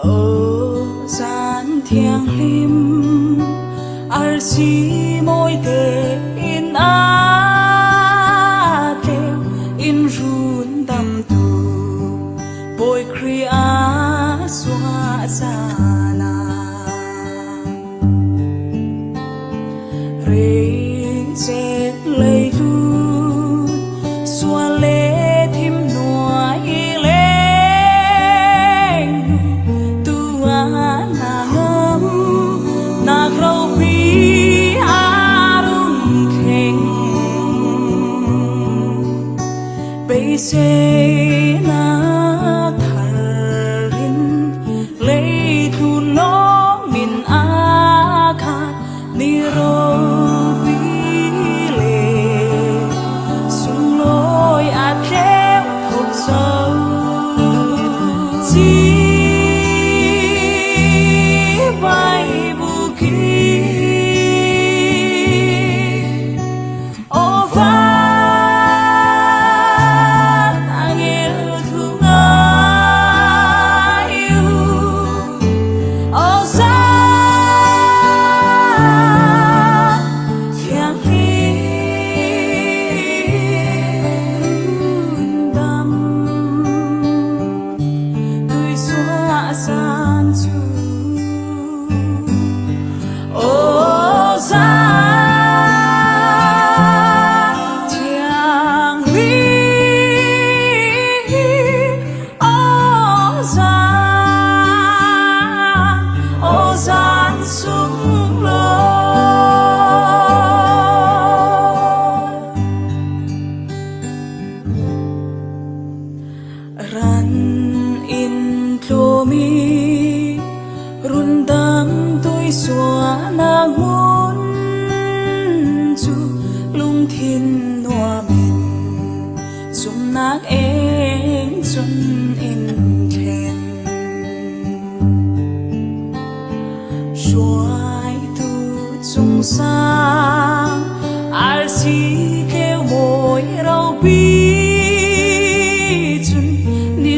ở gian thiêng lim arsi môi tê in a têu in run tâm tu bồi kria xóa sana re chết lấy tu xóa lê thim noa y lên tu na ngâm na râu bi arum keng bây se na tharin lấy tu lo min a kha ni ro ran in tlomi rundam tôi xóa na ngôn chu lung thiên hoa mình zum nạc em xuân in khen xoay tu chung sang arsi kêu môi rau bi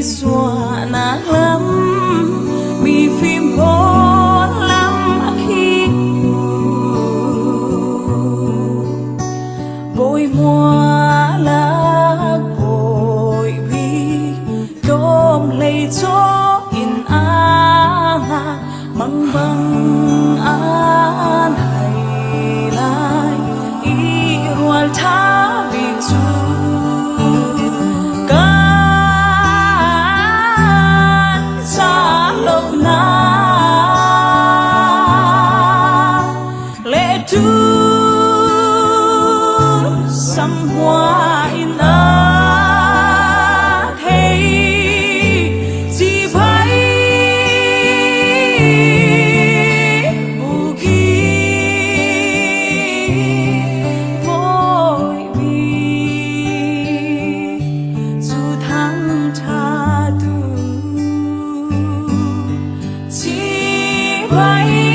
xóa na lắm mi phim bốn lắm khi bôi mua lá bôi bi đom lấy cho in a măng băng an hay lại y rual tha bị chu sắm hoa in a thấy chỉ phải buồn vội vì dù tháng tha tu chỉ phải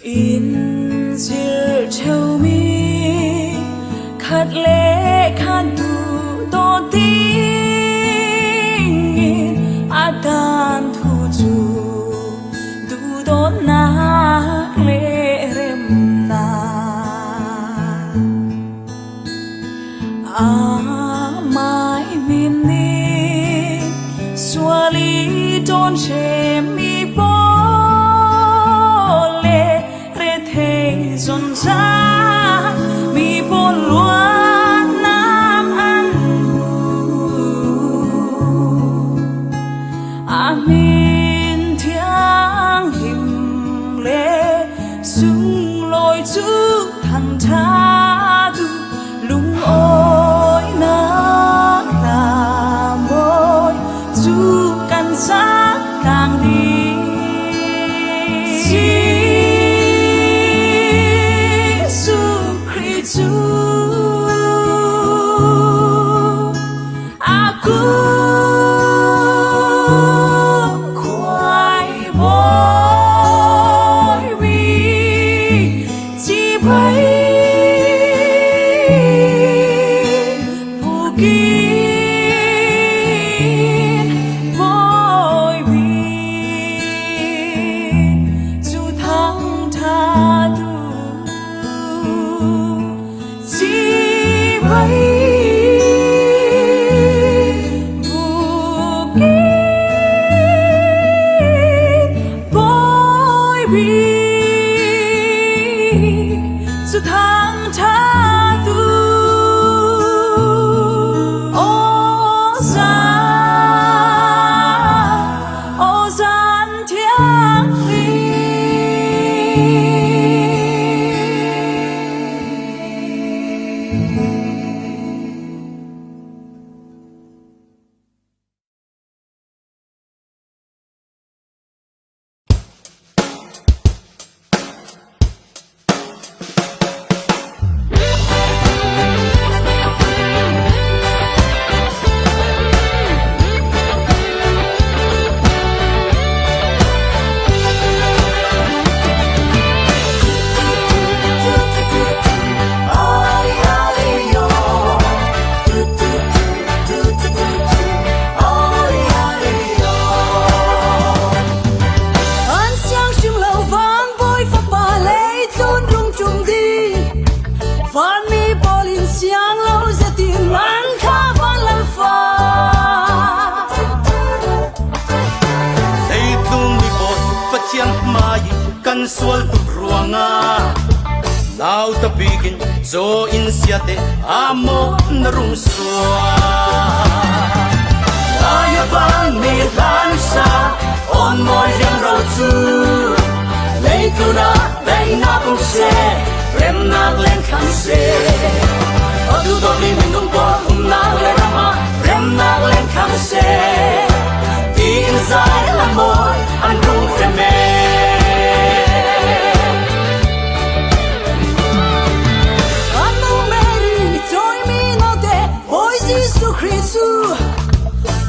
in zir theo mi khát lệ khát tu to tình in atan thu chu tu to na lệ rem na mai min ni swali don che mi bo dồn ra mi bốn luan nam ăn amin thiang him lệ sung lôi chữ thằng tha tu lung ôi na là môi chu căn sát càng đi สุดทางชาตูโอซาโอซานเทียงลี Kan sual tu ruanga Nau tabigin zo insiate amo narung sua Aya bang mi lansa on mo yang rau tu Lei tu na lei na kung se rem na len kan se Adu do mi minung po na le rama rem na len kan se Di inzai amor an rung reme Christu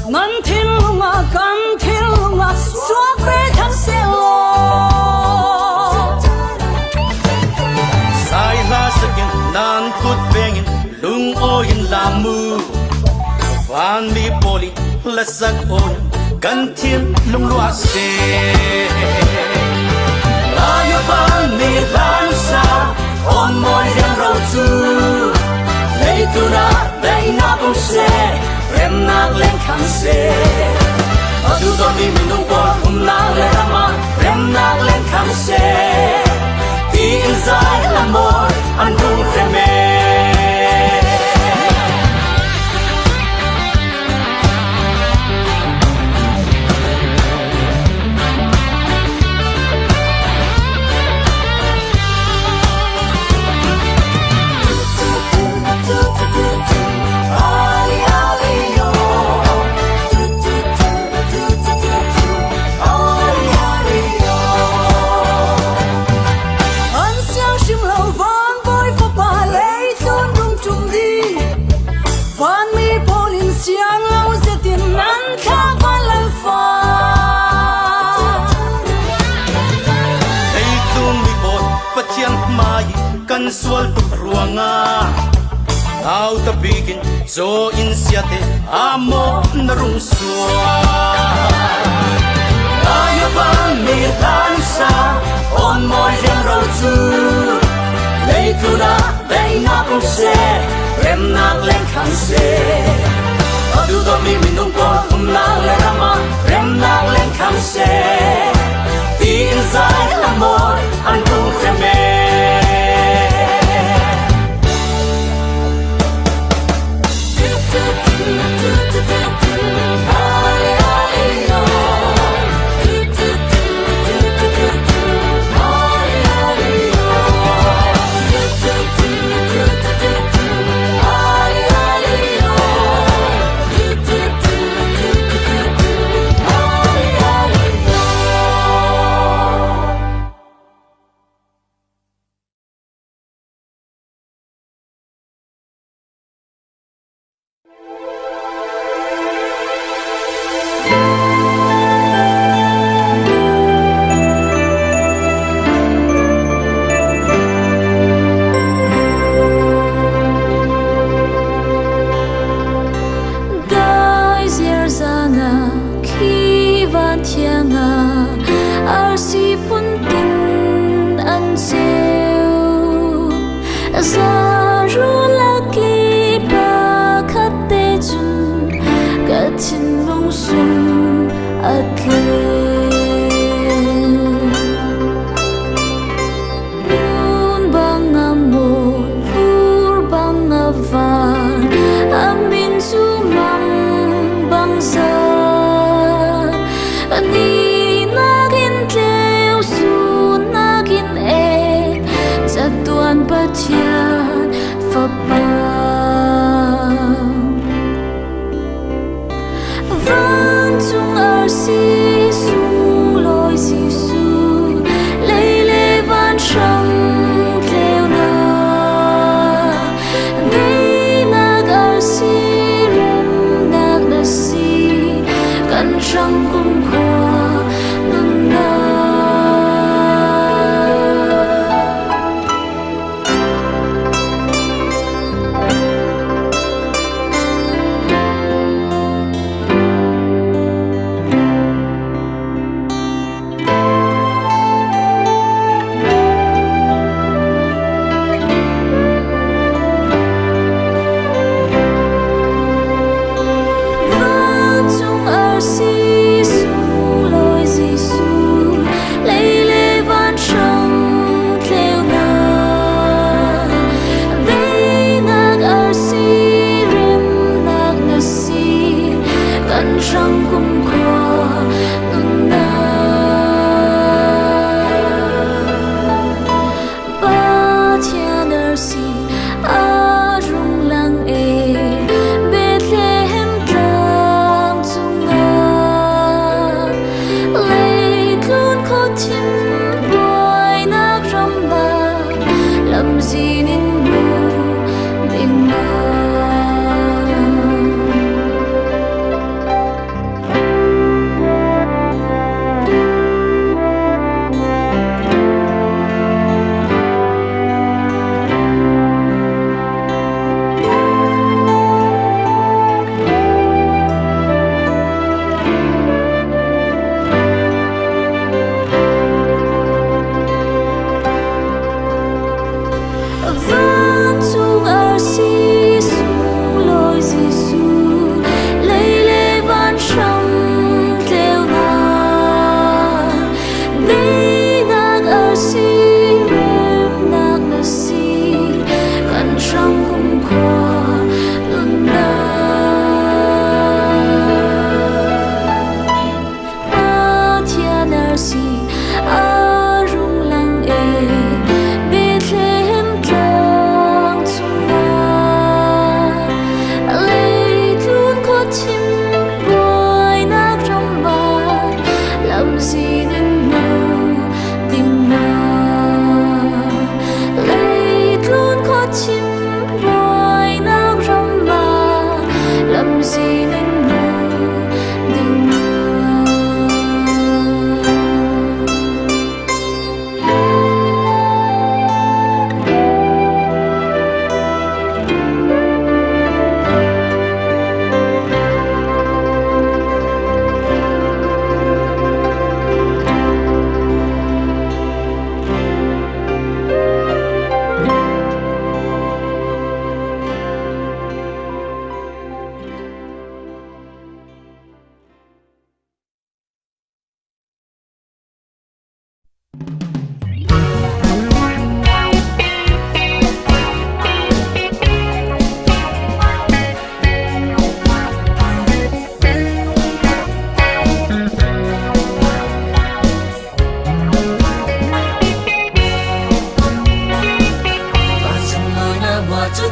nan thiên lunga kan thiên lunga xóa về thằng xe lo sai la sakin nan kut bengin lung oyin lamu van mi poli lasak on kan thiên lung lua se la yo van mi lan sa on moi yang rau tu Lei tu na lei na kung se rem na len kan se Adu do mi minung po na le rama rem na len kan se Di inzai amor an rung reme Kan sual tu ruanga Au tabigin zo insiate amo narung sua Ayo bang mi lansa on mo yang rau tu Lei tu na lei na kung se rem na len kan se Adu do mi minung po na le rama rem na len kan se Di inzai amor an rung reme ban bất thiện Phật bằng vẫn chung ở si su lối si su lấy lê van sông theo na ngay nạc ở si rem nạc ở si cần sông cùng khoa ngừng na răng cùng khoa ngừng na ba thiên ở si a rung lang e Bethlehem tang chung a lấy luôn khó chim boy nạc ram ba làm gì nên bu tình ma vẫn chung ở si su lối si su lấy lê van sông theo na đi nạc ở si rem nạc ở si gần sông cùng khoa ngừng na ba thiên ở si a rung lang e Bethlehem tang chung a lấy luôn khó chim boy nạc ram ba làm gì nên mơ tình ma lấy luôn khó chim boy nạc ram ba làm gì nên mơ tình ma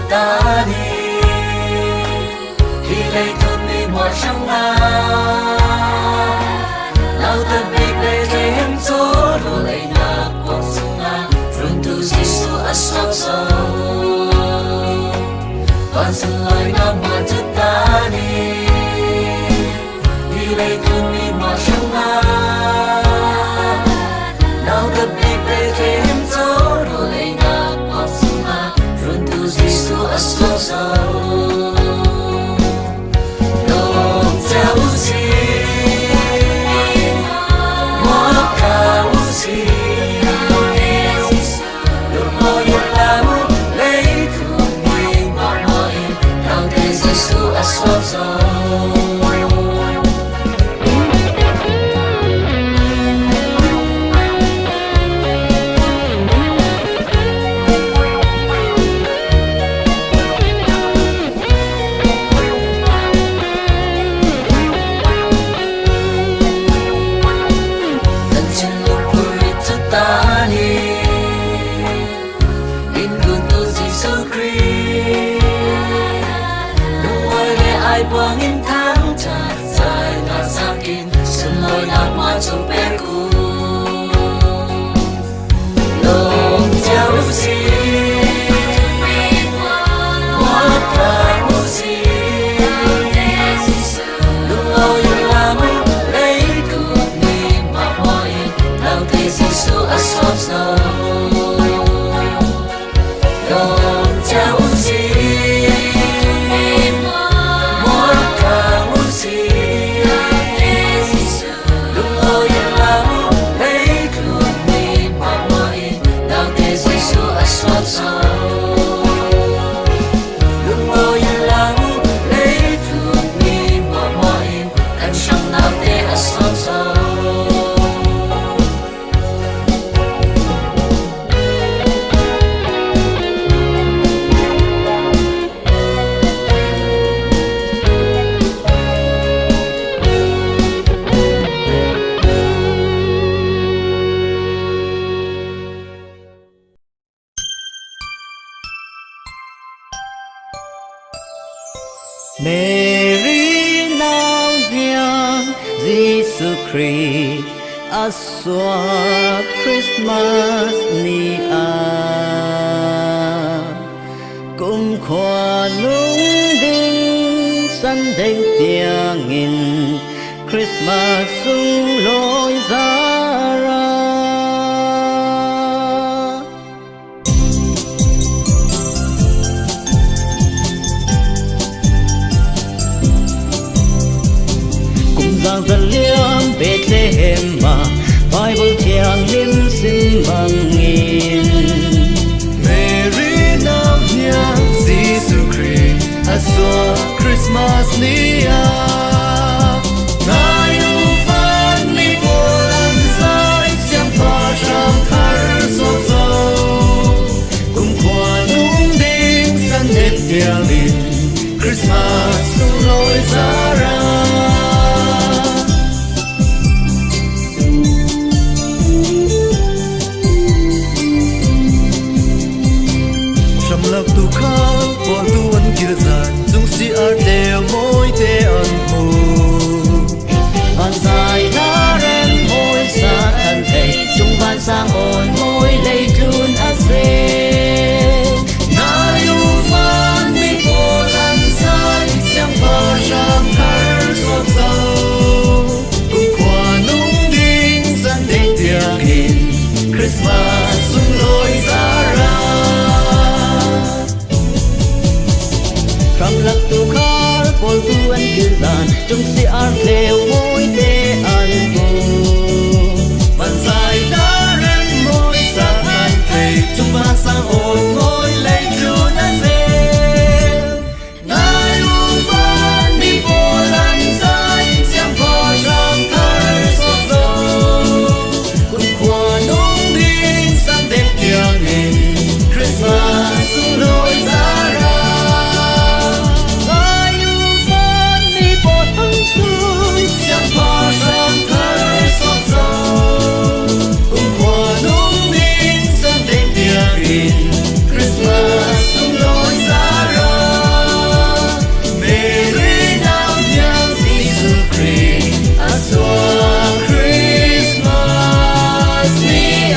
ta đi khi lấy thôn đi mùa trong la lao tập bị bê thế em số đồ lấy na cuộc sống la run tu Giêsu ở sâu sâu toàn sự lời na mùa chút ta đi khi lấy thôn đi mùa trong la lao tập bị bê thế em số đồ lấy na cuộc sống la run tu Giêsu ở sâu sâu Hãy subscribe qua nghìn tháng trải dài là xa kín sân lối lạc hoa trong bé cũ lòng trao xin hoa cài một xin lúc ôi làm lấy cuộc niềm mà mọi nào thấy Giêsu ở xót sầu lòng trao xin hoa cài một xin lúc ôi làm lấy cuộc niềm mà mọi nào thấy Giêsu ở xót sầu Mary nào nhang Jesus Christ aswa Christmas ni cùng khoa lung đinh sân đêm tiếng in Christmas sung lối ra ra giang dân liang Bethlehem mà Bible chiang lim sim bằng nghìn Mary nam nhang Jesus Christ aswa Christmas nia Ngài u phan mi buồn sai xiang pha sang thar sốt dầu cùng khoa nung đinh sân đêm tiếng in Christmas sung lối ra ra tu khao bỏ tu ăn kia dàn dung si ar đều môi te ăn mù van dài đã ren môi xa thân thể chung van sang ồn môi lây trun a se na yu phan mi cô lan sai xiang pha sang thar sốt dầu cùng khoa nung đinh sân đêm tiếng in Christmas sung lối ra ra Ram lak tu khar pol tu an kil dan chung si ar leo môi te an bu Bạn dài đã ren môi sang an thầy chung va sang ồn môi lấy trốn an dê Ngài u phan mi vô lan dài xiang pha sang thar sốt dầu cùng khoa nung đinh sang đêm tiếng in Christmas sung lối ra ra xiang pha sang thar sốt dầu cùng khoa nung đinh sân đêm tiếng in Christmas sung lối ra ra Mary nào nhang Jesus Christ aswa Christmas nia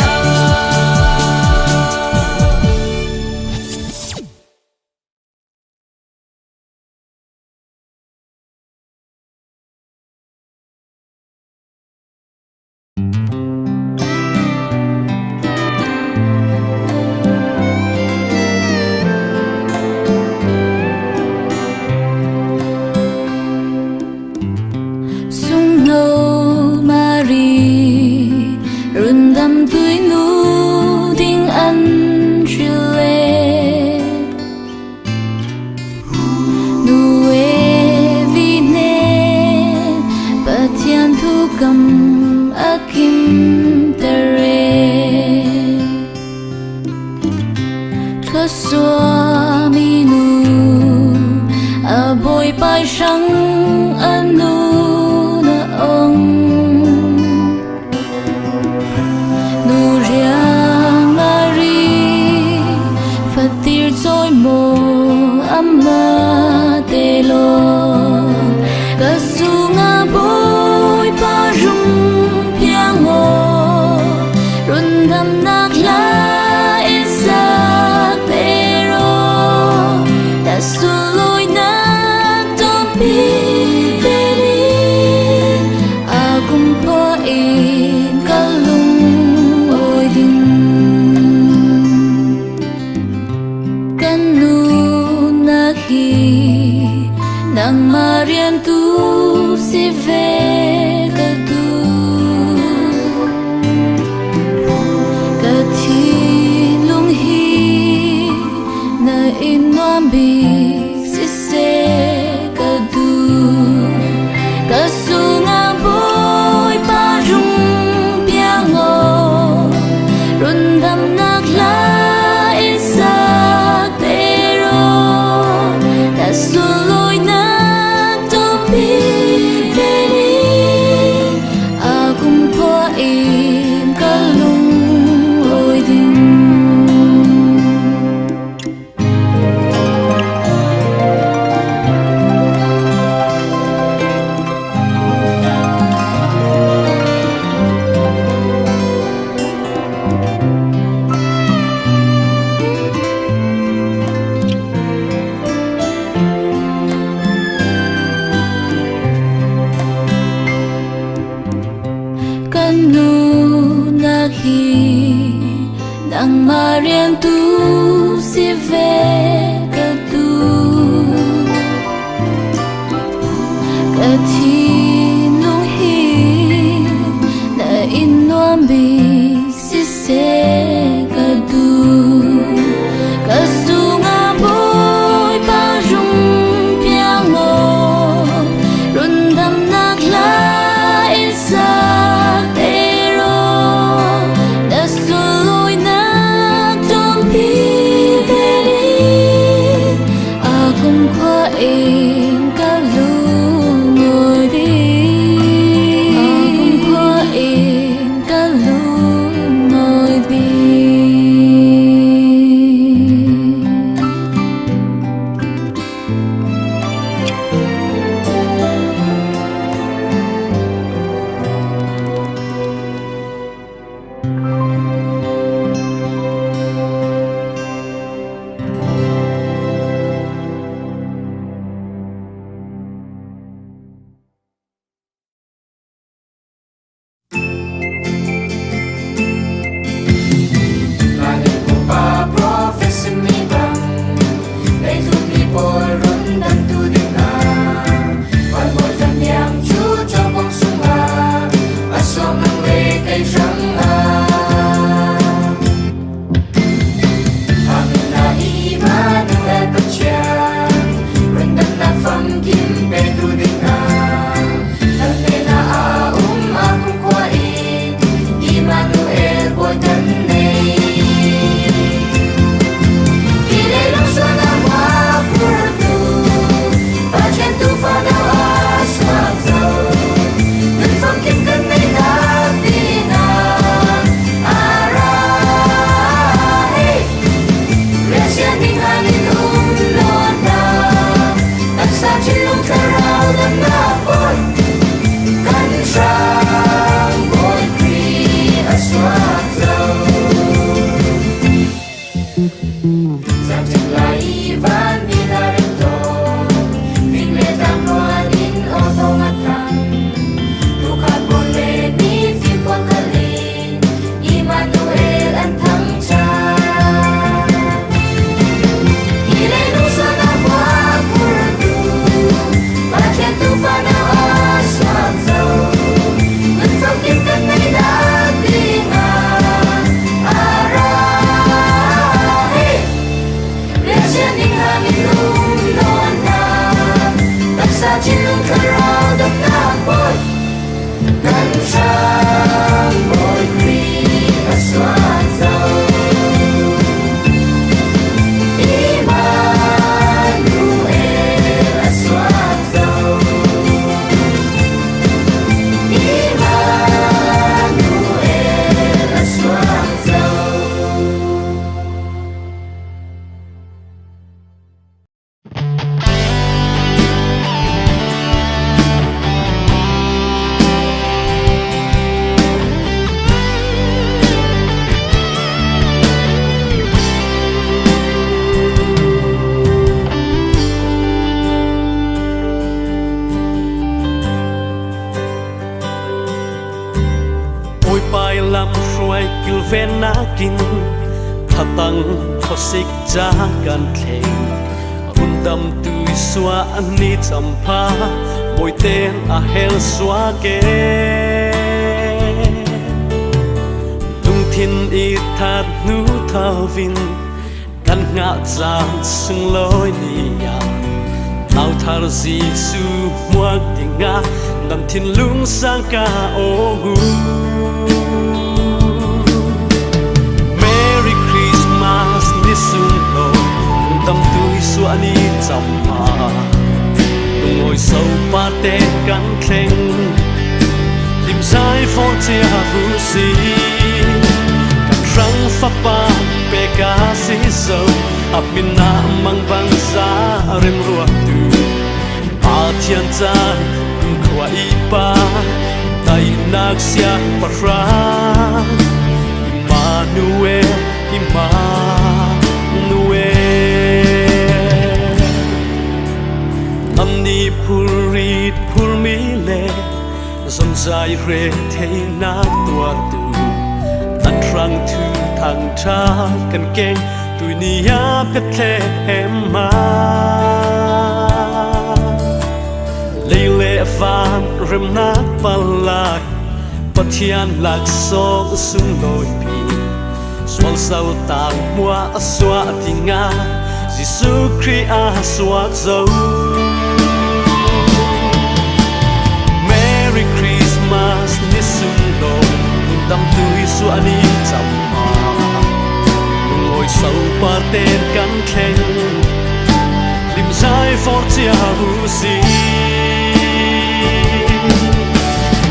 sung nâu Mary run đam tuổi nu đinh ăn chile nu e vi ne ba thian thu cầm akim tere thơ xóa mi nu a bồi pai sang anu nu riang Mary phát tir trôi mồ âm ma tê lô nang marian tu si ve ka tu ka thi lung hi na inwam bi si se ka du ka sunga boy pa rung piang o rundam nak la isa pero ta suloi na to pi veni akum po im kalung oi din kanu nahi nang marian tu si ve ka tu ka thi nung hi na inwam bi si se ka du ka sunga boy pa rung piang mo rundam nak la isa pero na suloi nak tom pi veni akum kwa in kalung oi di akum kwa in kalung oi di kin khatang phosik cha kan thleng un đam tui xóa anh ni chăm pha bồi tên a hel xóa kê tung thiên y thát nu thao vin căn ngã giang sung lối nia tao thar Giêsu muak tiếng ngã nằm thiên lung sang ca ô gu Merry Christmas ni sung lo tâm tui xóa ni chăm pha ngồi sâu ba tên cắn khen lim sai phong chia vu si cắn răng pháp ba pe cá si sâu áp min na mang băng giá rem ruột tu a thiên cha khua ipa tay nak sia para Emmanuel Amni purit purmi le zon zai re thei na tua tu tan rang thu thang cha kan keng tui nia pet the em ma leile van rem na palai pathian lak so sung loi pi swal sau tang mua aswa tinga Giêsu Christ a swak zo Merry Christmas ni sung lo tâm tui xóa ni chăm ma ngồi sâu ba tên cắn khen lim sai phó chia vu si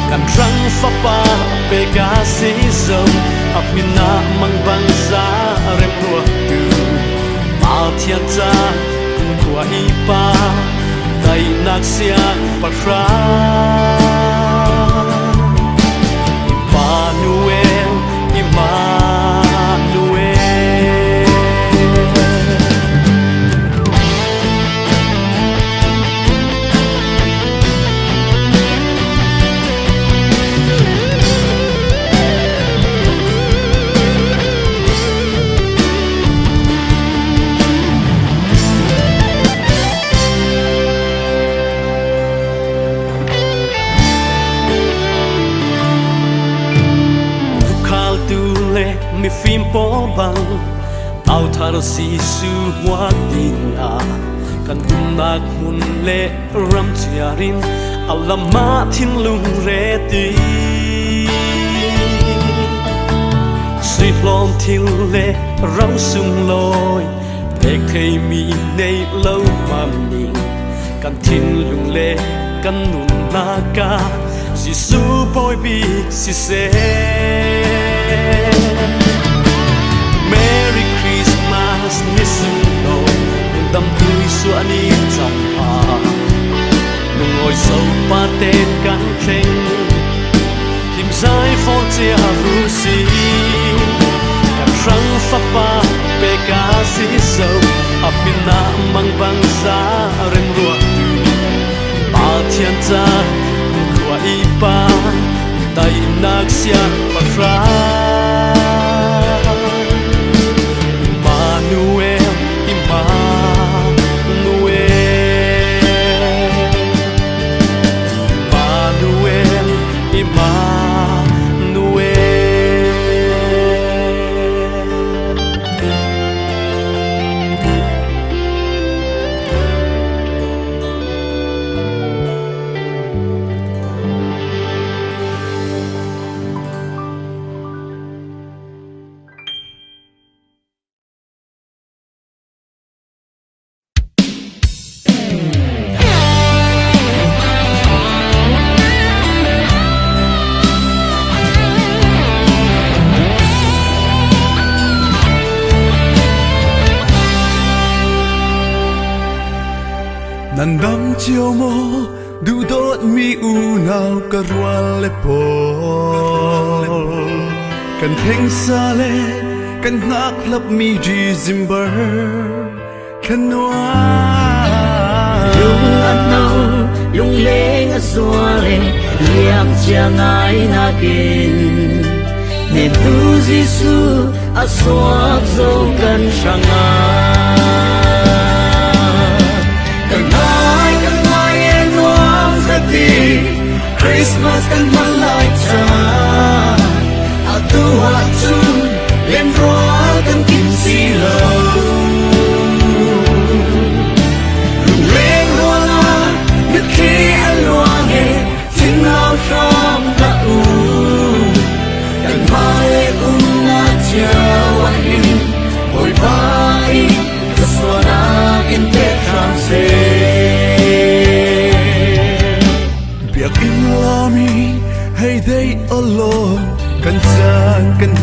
cắn răng pháp ba pe cá si dâu áp min na mang băng giá rem ruột tu ba thiên cha cùng khua ipa tay nak sia para mi phim po bang tao thar Giêsu muak din a kan tum nak mun le ram chiarin alama thin lung re ti suy lom thil le rau sung loi ek thei mi nei lâu mà mình kan thin lung le kan nun na ka Giêsu boy bi si se Merry Christmas ni sung lo tâm tui xóa ni chăm pa ngồi sâu ba tên cắn khen lim sai phong chia vu si cắn răng pháp ba pe cá si sâu áp min na mang băng giá rem ruột tu ba thiên cha khua ipa tay nak sia para nan dam chiều mô du đốt mi u nào cả rual le po kan theng sa le kan nak lap mi ji zimber kan noa lung anau lung leng azuale liam chiang ai na kin ne tu Giêsu aswak zo kan shanga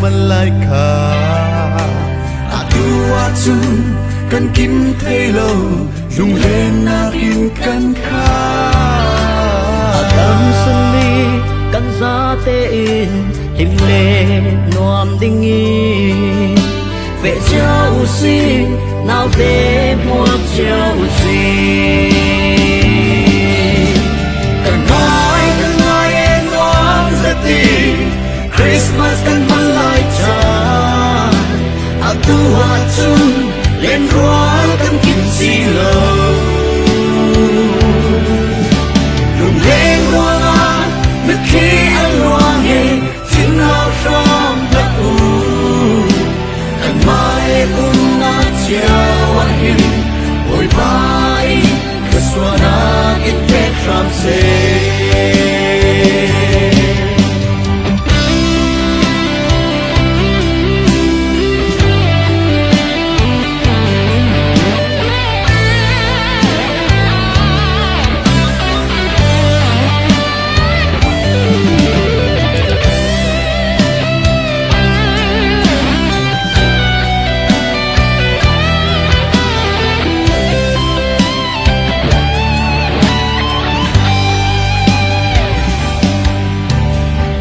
มันไล่ขาอาดูอาจูกันกินเทโลลุงเล่นนากินกันข้า Tâm xuân mi căn giá tê in him lê noam đinh nghi về châu si nào tê mua châu si cần nói em noam rất đi Christmas cần vẫn lại cha aду acu lên ruang cần kín si lâu lùng lên ruang à nước khi ăn ruang hè tiếng áo trong đất u cần mai cũng ngã chiều anh hiền ôi vai cứ xóa na ít kết ram se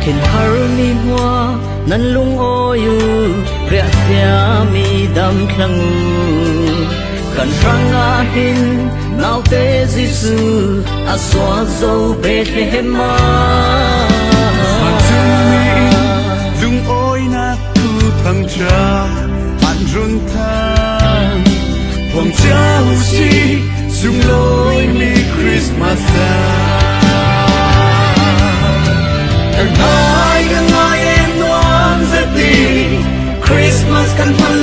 Thiên har mi hoa nan lung oyu ria sia mi dam klangu kan ranga hin nau te jisu aswa zo Bethlehema lung ôi na tu thăng cha an run thang hoàng cha si sung lối mi Christmas Cần nói em noam rất đi Christmas cần phân